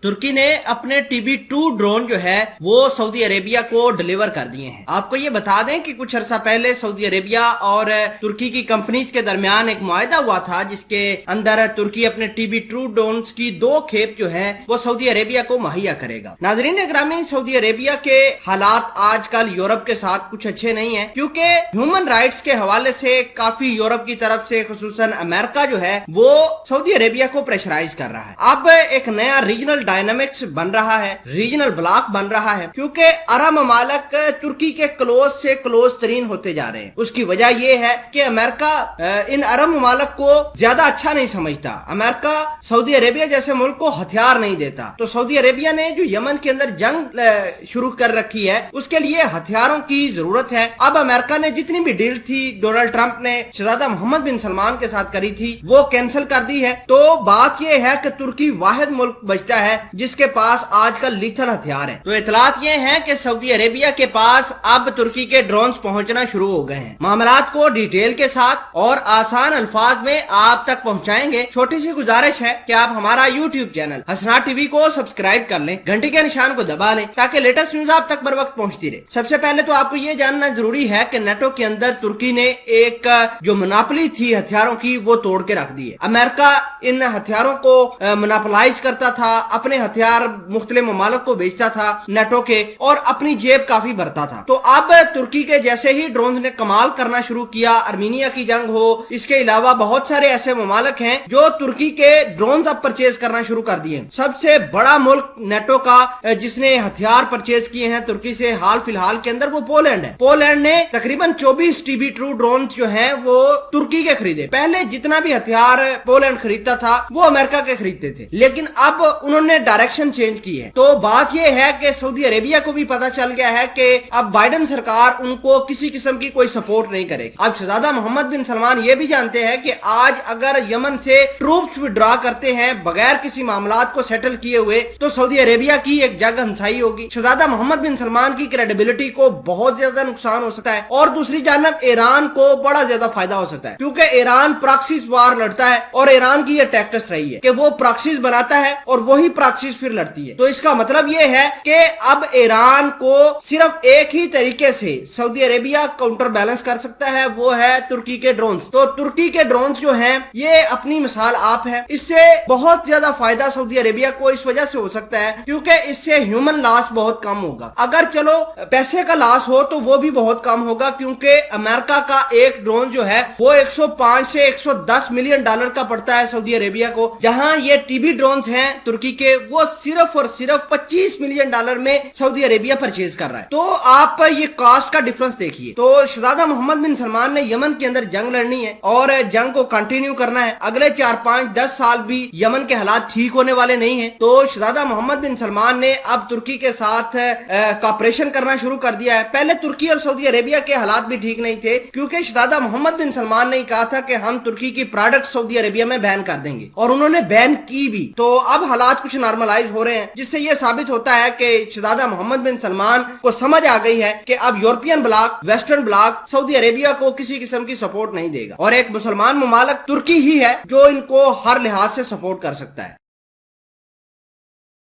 तुर्की ने अपने TB2 drone जो है वो सऊदी अरेबिया को डिलीवर कर दिए हैं। आपको ये बता दें कि कुछ अर्सा पहले सऊदी अरेबिया और तुर्की की कंपनीज के दरमियान एक मुआहदा हुआ था जिसके अंदर तुर्की अपने TB2 ड्रोन की 2 खेप जो है वो सऊदी अरेबिया को मुहैया करेगा। नाजरीन ग्रामीण, सऊदी अरेबिया के हालात आजकल यूरोप के साथ कुछ अच्छे नहीं है, क्योंकि ह्यूमन राइट्स के हवाले से काफी यूरोप की तरफ से खुसूसन अमेरिका जो है वो सऊदी अरेबिया को प्रेशराइज कर रहा है। अब एक नया रीजनल डायनामिक्स बन रहा है, रीजनल ब्लॉक बन रहा है, क्योंकि अरब ममालिक तुर्की के क्लोज से क्लोज तरीन होते जा रहे हैं। उसकी वजह यह है कि अमेरिका इन अरब ममालिक को ज्यादा अच्छा नहीं समझता। अमेरिका सऊदी अरेबिया जैसे मुल्क को हथियार नहीं देता, तो सऊदी अरेबिया ने जो यमन के अंदर जंग शुरू कर रखी है उसके लिए हथियारों की जरूरत है। अब अमेरिका ने जितनी भी डील थी डोनाल्ड ट्रंप ने शहजादा मोहम्मद बिन सलमान के साथ करी थी वो कैंसिल कर दी है। तो बात यह है कि तुर्की वाहिद मुल्क बचता है जिसके पास आजकल लीथल हथियार है। तो इतलात ये है कि सऊदी अरेबिया के पास अब तुर्की के ड्रोन्स पहुंचना शुरू हो गए हैं। मामलात को डिटेल के साथ और आसान अल्फाज में आप तक पहुंचाएंगे। छोटी सी गुजारिश है कि आप हमारा YouTube चैनल हसनाट टीवी को सब्सक्राइब कर लें, घंटी के निशान को दबा लें ताकि लेटेस्ट न्यूज आप तक बर वक्त पहुंचती रहे। सबसे पहले तो आपको ये जानना जरूरी है कि नेटो के अंदर तुर्की ने एक जो मोनोपोली थी हथियारों की वो तोड़ के रख दी है। अमेरिका इन हथियारों को मोनोपोलाइज करता था, अपने हथियार मुख्तलिफ ममालिक को बेचता था नेटो के, और अपनी जेब काफी भरता था। तो अब तुर्की के जैसे ही ड्रोन ने कमाल करना शुरू किया, आर्मीनिया की जंग हो, इसके अलावा बहुत सारे ऐसे ममालिक हैं जो तुर्की के ड्रोन अब परचेज करना शुरू कर दिए। सबसे बड़ा मुल्क नेटो का जिसने हथियार परचेज किए हैं तुर्की से हाल फिलहाल के अंदर वो पोलैंड है। पोलैंड ने तकरीबन 24 TB2 ड्रोन जो हैं वो तुर्की के खरीदे। पहले जितना भी हथियार पोलैंड खरीदता था वो अमेरिका के खरीदते थे, लेकिन अब उन्होंने डायरेक्शन चेंज की है। तो बात यह है कि सऊदी अरेबिया को भी पता चल गया है कि अब बाइडेन सरकार उनको किसी किस्म की कोई सपोर्ट नहीं करेगी। अब शहजादा मोहम्मद बिन सलमान ये भी जानते हैं कि आज अगर यमन से ट्रूप्स विड्रॉ करते हैं बगैर किसी मामलात को सेटल किए हुए तो सऊदी अरेबिया की एक जग हंसाई होगी। शहजादा मोहम्मद बिन सलमान की क्रेडिबिलिटी को बहुत ज्यादा नुकसान हो सकता है, और दूसरी जानब ईरान को बड़ा ज्यादा फायदा हो सकता है, क्योंकि ईरान प्रॉक्सीज वार लड़ता है और ईरान की ये टैक्टिस रही है कि वो प्रॉक्सीज बनाता है और वही प्रॉक्सीज फिर लड़ती है। तो इसका मतलब ये है कि अब ईरान को सिर्फ एक ही तरीके से सऊदी अरेबिया काउंटर बैलेंस कर सकता है, वो है तुर्की के ड्रोन्स। तो तुर्की के ड्रोन्स जो हैं ये अपनी मिसाल आप है। इससे बहुत ज्यादा फायदा सऊदी अरेबिया को इस वजह से हो सकता है क्योंकि इससे ह्यूमन लॉस बहुत कम होगा। अगर चलो पैसे का लॉस हो तो वो भी बहुत कम होगा, क्योंकि अमेरिका का एक ड्रोन जो है वो 105 से 110 मिलियन डॉलर का पड़ता है सऊदी अरेबिया को, जहां ये टीबी ड्रोन्स हैं तुर्की के वो सिर्फ और सिर्फ 25 मिलियन डॉलर में सऊदी अरेबिया परचेज कर रहा है। तो आप ये कॉस्ट का डिफरेंस देखिए। तो शहजादा मोहम्मद बिन सलमान ने यमन के अंदर जंग लड़नी है और जंग को कंटिन्यू करना है। अगले 4, 5, 10 साल भी यमन के हालात ठीक होने वाले नहीं है। तो शहजादा मोहम्मद बिन सलमान ने अब तुर्की के साथ कॉपरेशन करना शुरू कर दिया है। पहले तुर्की और सऊदी अरेबिया के हालात भी ठीक नहीं थे, क्योंकि शहजादा मोहम्मद बिन सलमान ने कहा था कि हम तुर्की की प्रोडक्ट सऊदी अरेबिया में बैन कर देंगे, और उन्होंने बैन की भी। तो अब हालात कुछ नॉर्मलाइज हो रहे हैं, जिससे यह साबित होता है कि शहजादा मोहम्मद बिन सलमान को समझ आ गई है कि अब European block, western block Saudi Arabia को किसी किस्म की सपोर्ट नहीं देगा, और एक मुसलमान ममालिक तुर्की ही है जो इनको हर लिहाज से सपोर्ट कर सकता है।